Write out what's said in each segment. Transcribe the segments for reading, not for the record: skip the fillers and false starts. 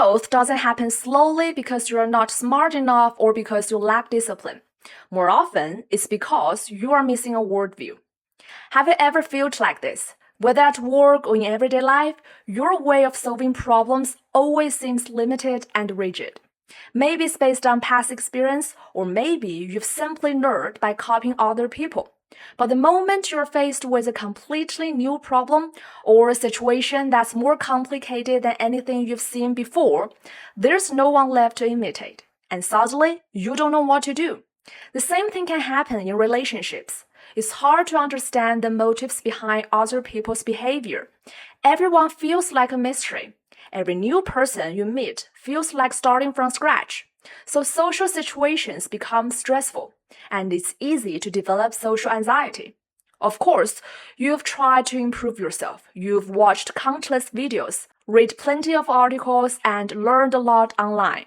Growth doesn't happen slowly because you're not smart enough or because you lack discipline. More often, it's because you are missing a worldview. Have you ever felt like this? Whether at work or in everyday life, your way of solving problems always seems limited and rigid. Maybe it's based on past experience, or maybe you've simply learned by copying other people. But the moment you're faced with a completely new problem or a situation that's more complicated than anything you've seen before, there's no one left to imitate. And suddenly, you don't know what to do. The same thing can happen in relationships. It's hard to understand the motives behind other people's behavior. Everyone feels like a mystery. Every new person you meet feels like starting from scratch. So social situations become stressful, and it's easy to develop social anxiety. Of course, you've tried to improve yourself. You've watched countless videos, read plenty of articles, and learned a lot online.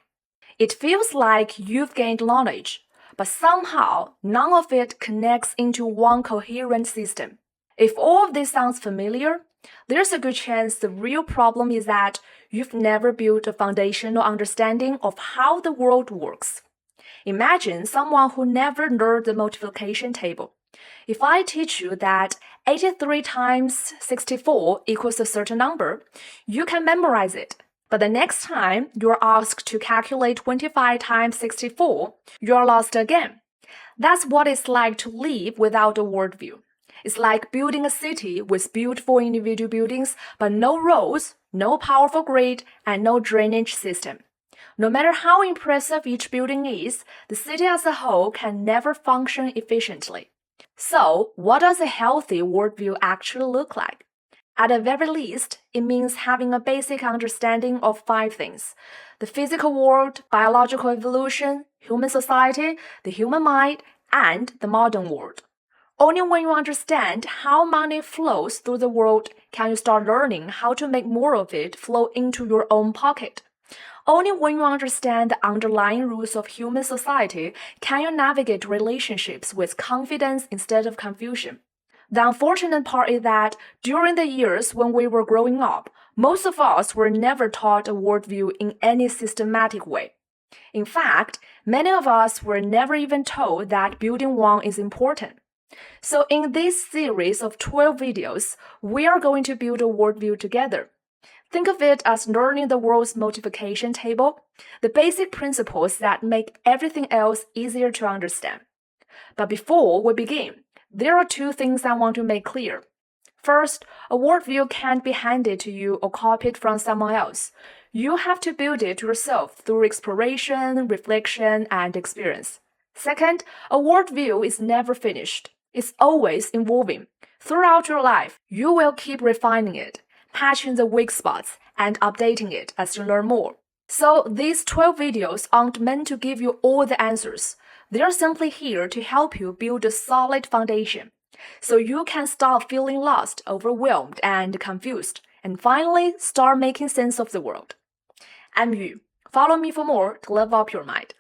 It feels like you've gained knowledge, but somehow none of it connects into one coherent system. If all of this sounds familiar, there's a good chance the real problem is that you've never built a foundational understanding of how the world works. Imagine someone who never learned the multiplication table. If I teach you that 83 times 64 equals a certain number, you can memorize it. But the next time you're asked to calculate 25 times 64, you're lost again. That's what it's like to live without a worldview. It's like building a city with beautiful individual buildings, but no roads, no powerful grid, and no drainage system. No matter how impressive each building is, the city as a whole can never function efficiently. So, what does a healthy worldview actually look like? At the very least, it means having a basic understanding of 5 things: the physical world, biological evolution, human society, the human mind, and the modern world. Only when you understand how money flows through the world can you start learning how to make more of it flow into your own pocket. Only when you understand the underlying rules of human society can you navigate relationships with confidence instead of confusion. The unfortunate part is that during the years when we were growing up, most of us were never taught a worldview in any systematic way. In fact, many of us were never even told that building one is important. So in this series of 12 videos, we are going to build a worldview together. Think of it as learning the world's multiplication table, the basic principles that make everything else easier to understand. But before we begin, there are 2 things I want to make clear. First, a worldview can't be handed to you or copied from someone else. You have to build it yourself through exploration, reflection, and experience. Second, a worldview is never finished. It's always evolving. Throughout your life, you will keep refining it, patching the weak spots, and updating it as you learn more. So these 12 videos aren't meant to give you all the answers. They're simply here to help you build a solid foundation, so you can stop feeling lost, overwhelmed, and confused, and finally start making sense of the world. I'm Yu. Follow me for more to level up your mind.